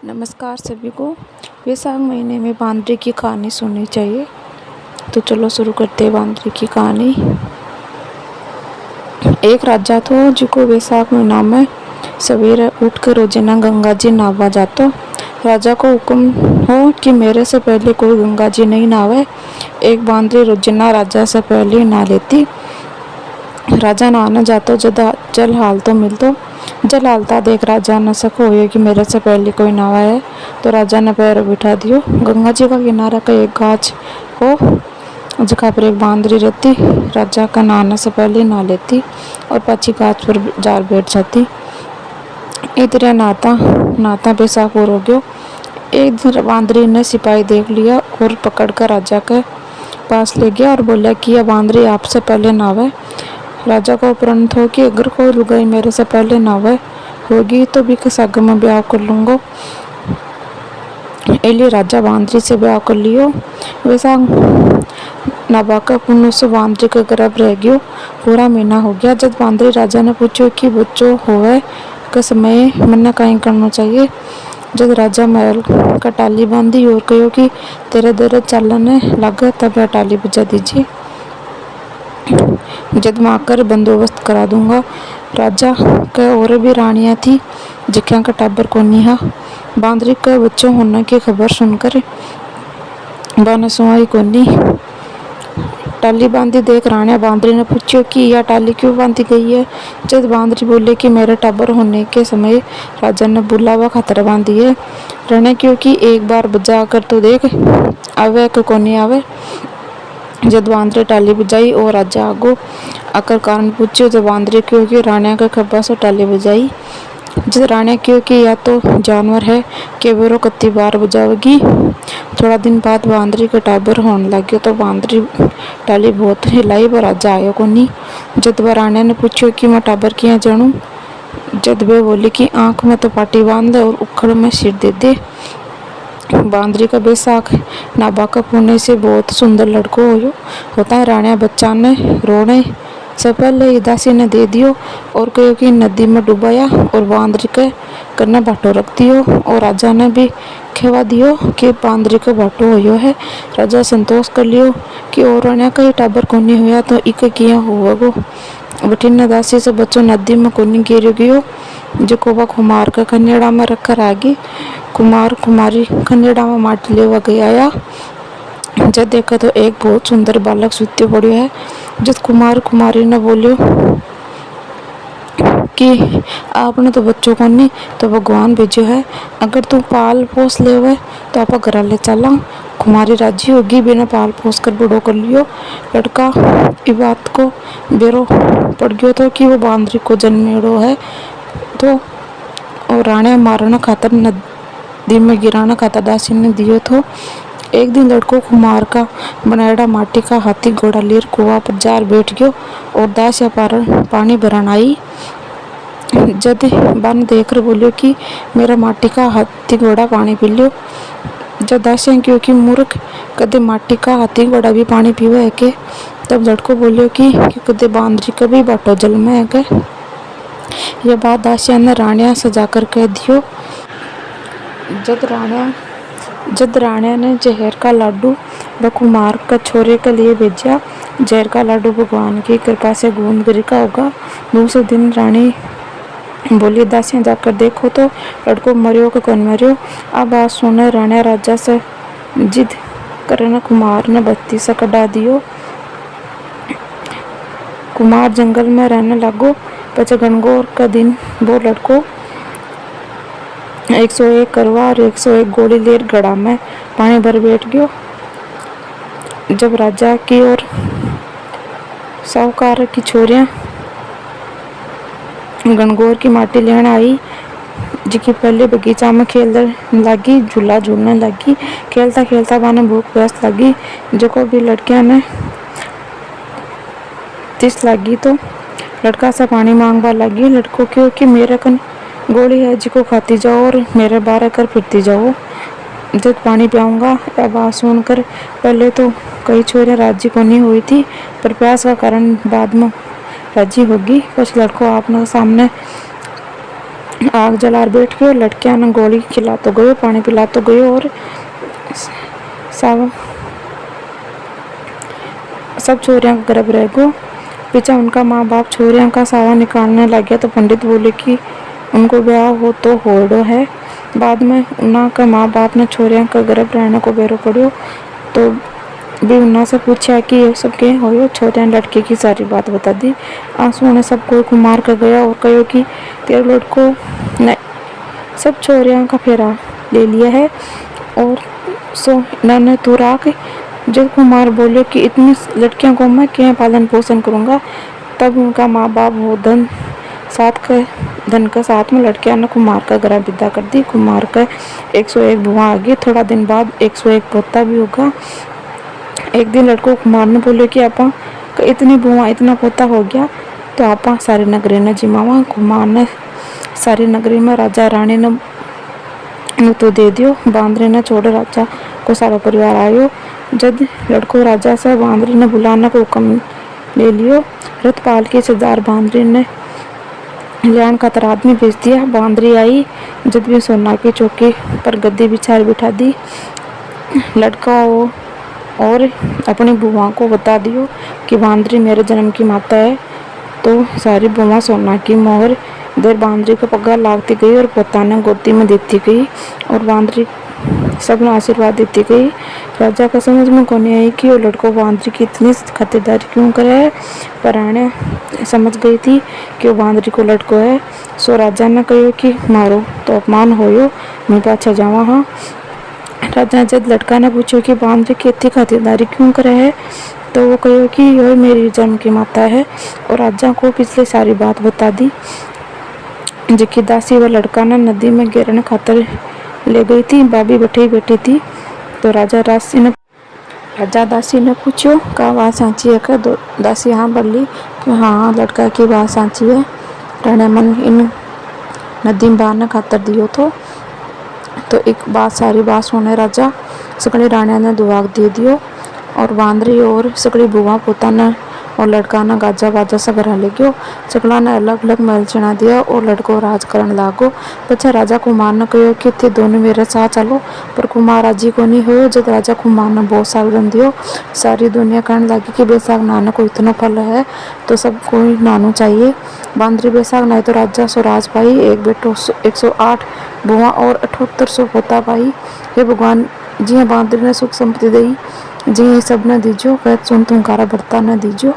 नमस्कार सभी को। वैशाख महीने में बांदरी की कहानी सुननी चाहिए। तो चलो शुरू करते हैं बांदरी की कहानी। एक राजा था जिको वैशाख महीना में सवेरे उठकर रोजाना गंगा जी नहावा जाता। राजा को हुक्म हो कि मेरे से पहले कोई गंगा जी नहीं नहावे। एक बांदरी रोजाना राजा से पहले नहा लेती। राजा नहाना जातो जल हाल तो मिलतो। जल हालता देख राजा न सको हो कि मेरे से पहले कोई नहावा है। तो राजा ने पैर बिठा दियो। गंगा जी का किनारा का एक गाछ हो जगह पर एक बांदरी रहती। राजा का नहाने से पहले नहा लेती और पाछी गाछ पर जार बैठ जाती। इधर नहाता नहाता बैसाख और हो गयो। एक दिन बांदरी ने सिपाही देख लिया और पकड़कर राजा के पास ले गया और बोला कि यह बांदरी आपसे पहले नहावे। राजा को उपरंत हो कि अगर कोई लुगाई मेरे से पहले नहावे होगी तो भी साग में ब्याह कर लूंगा। इसलिए राजा बांदरी से ब्याह कर लियो। वैसा नाबाका पुण्य से बांदरी का गर्भ रह गयो। पूरा महीना हो गया। जब बांदरी राजा ने पूछो कि बच्चों होवे के समय मन्ना कहीं करना चाहिए। जब राजा महल का टाली बांधी और कहो कि तेरे दर चलने लगे तब यह टाली बजा दीजिए। जब मैं आकर बंदोबस्त करा दूंगा। राजा के और भी रानियां थी जिक्या का टाबर को निहा। बांदरी के बच्चों होने की खबर सुनकर बाने सुहाई कोनी। टाली बांधी देख राणा बांदरी ने पूछो कि यह टाली क्यों बांधी गई है। जब बांदरी बोले कि मेरे टाबर होने के समय राजा ने बुलावा खातर बांधी है। रहने क्योंकि एक बार बजा कर तो देख आवे के कोनी आवे। जब बांदरी टाली बजाई और राजा आगो आकर कारण पूछो तो बांदरी क्योंकि राणा के खब्बा से टाली बजाई। जब राणा क्योंकि या तो जानवर है कि वो कत्ती बार बजावेगी। थोड़ा दिन बाद बांदरी का टाबर होने लगे तो बांदरी टाली बहुत हिलाई पर राजा आयो कोनी। जब राणा ने पूछो कि मैं टाबर किया जानू। जब वे बोली कि आंख में तो पाटी बांध दे और उखड़ में सिर दे दे। बांदरी का बैसाख नाबाका पुणे से बहुत सुंदर लड़को होता है। राणा बच्चा ने रोने से पहले ही दासी ने दे दियो और कहो कि नदी में डुबाया और बांदरी के कन्ने बाटो रख दियो और राजा ने भी खेवा दियो कि बांदरी का बाटो होयो है। राजा संतोष कर लियो कि और राणा का ही टाबर कोनी हुआ तो इक किया होवगो। बठिन दासी से बच्चों नदी में कोनी गिर गयो। जो कोबा कुमार का खनेड़ा में रखकर आगी। कुमार कुमारी खनेड़ा में माटी लेवा गया। जब देखा तो एक बहुत सुंदर बालक सुत्यो पड़ो है। जब कुमार कुमारी ने बोलियो कि आपने तो बच्चों को नहीं तो भगवान भेजो है। अगर तू पाल पोस लेवे तो आप घर ले चला। कुमारी राजी होगी। बिना पाल पोस कर बड़ो कर लियो। लड़का इस बात को बेरो पड़ गयो तो कि वो बांदरी को जन्मेड़ो है तो और राणे मारना खातर नदी में गिराना खातर दासी ने दियो तो। एक दिन लड़को कुमार का बनाएड़ा माटी का हाथी घोड़ा लेर कुआ पर जार बैठ गयो और दासिया पार पानी भरन आई। जद बन देखकर बोलियो कि मेरा माटी का हाथी घोड़ा पानी पी लियो। जब दासिया क्योंकि मूर्ख कदे माटी का हाथी घोड़ा भी पानी पीवे है के। तब लड़को बोलियो कि कदे बांदरी का भी बाटो जल में है के। यह बात दासिया ने राणिया सजाकर कह दियो। जद राणा ने जहर का लाडू व कुमार का छोरे के लिए भेजा। जहर का लाडू भगवान की कृपा से गूंद गिर का होगा। दूसरे दिन रानी बोली दासियां जाकर देखो तो लड़को मरियो के कौन मरियो। अब बात सुने राणा राजा से जिद करने कुमार ने बत्ती से कटा दियो। कुमार जंगल में रहने लगो। पचे गणगौर का दिन वो लड़को 101 करवा और 101 गोली लेर गड़ा में पानी भर बैठ गयो। जब राजा की और साहूकार की छोरियां गणगौर की माटी लेने आई जिकी पहले बगीचा में खेलने लगी झूला झूलने लगी। खेलता खेलता बाने भूख प्यास लगी। जो भी लड़कियां ने तिस लगी तो लड़का से पानी मांगवा लगी। लड़को क्यों कि मेरे कन गोली है जिको खाती जाओ और मेरे बारे कर फिरती जाओ। जब पानी पियाऊंगा। यह बात सुनकर पहले तो कई छोरियां राजी को नहीं हुई थी पर प्यास का कारण बाद में राजी होगी। कुछ लड़कों आपने सामने आग जला बैठ गयो। लड़किया ने गोली खिला तो गयो, पानी पिला तो गयो और सब छोरिया का गर्भ रह गयो। पीछे उनका माँ बाप छोरिया का सावा निकालने लग गया तो पंडित बोले कि उनको ब्याह हो तो होड़ो है। बाद में उन्ना के माँ बाप ने छोरिया का गर्भ रहने को बेरो पड़ो तो भी उन्ना से पूछा कि ये सब के हो। छोरिया ने लड़के की सारी बात बता दी। आंसू ने सब कोई को मार कर गया और कहो कि तेरे लड़को ने सब छोरिया का फेरा ले लिया है और सो इन्होंने तू राख। जब कुमार बोले कि इतनी लड़कियों को मैं क्या पालन पोषण करूँगा, तब उनका माँ बाप वो धन के साथ में लड़कियां ने कुमार का गला विदा कर दी। कुमार का 101 बुआ आ गई। थोड़ा दिन बाद 101 पोता भी होगा। एक दिन लड़को कुमार ने बोले कि आपा इतनी बुआ इतना पोता हो गया तो आपा सारी नगरी ने जिमावा। कुमार ने सारी नगरी में राजा रानी ने तो दे दियो। बांदरी ने छोड़ राजा को सारा परिवार आयो। जब लड़को राजा से बांदरी ने बुलाने को हुक्म ले लियो। रतपाल के सरदार बांदरी ने लियान का आदमी भेज दिया। बांदरी आई। जब भी सोना की चौकी पर गद्दी बिछा बिठा दी। लड़का वो और अपनी बुआ को बता दियो कि बांदरी मेरे जन्म की माता है। तो सारी बुआ सोना की मोहर देर बांदरी का पग्गा लागती गई और पोता ने गोदी में देती गई और बांदरी सबने आशीर्वाद देती गई। राजा का समझ में कोनी आई कि वो लड़को बांदरी की इतनी खातिरदारी क्यों करे है, पर रानी समझ गई थी कि वो बांदरी को लड़को है। सो राजा ने कहो कि मारो तो अपमान होयो, मैं पाछा जावा। हाँ, राजा जब लड़का ने पूछो कि बांदरी की इतनी खातिरदारी क्यों करे है, तो वो कहो कि यह मेरी जन्म की माता है और राजा को पिछली सारी बात बता दी। जिकी दासी व लड़का ने नदी में गिरने खातर ले गई थी। भाभी बैठी थी तो राजा दासी ने पूछो का बात सांची है क्या। दासी हाँ बोली कि हाँ लड़का की बात सांची है। राणे मन इन नदी में बहाने खातर दियो तो एक बात सारी बात सुने राजा सकड़ी राणिया ने दुआग दे दियो और बांदरी और सकड़ी बुआ पोता ने और लड़का ने गाजा बाजा से घर ले गयो। सकला ने अलग अलग महल चढ़ा दिया और लड़को राज करने लागो। पछे राजा कुमार ने कहो कि थे दोनों मेरे साथ चलो, पर कुमार राजी को नहीं हो। जब राजा कुमार ने बहुत साल रन दियो, सारी दुनिया कहने लगी कि बेसाख नाना को इतना फल है तो सब कोई नानू चाहिए। बांदरी बेसाख नहीं तो राजा स्वराज पाई, एक बेटो 108 बुआ और 7800 पोता पाई। हे भगवान जी बांदरी ने सुख संपत्ति दी जी सब ने दीजो, कह सुन तुम्हारा बर्ता न दीजो।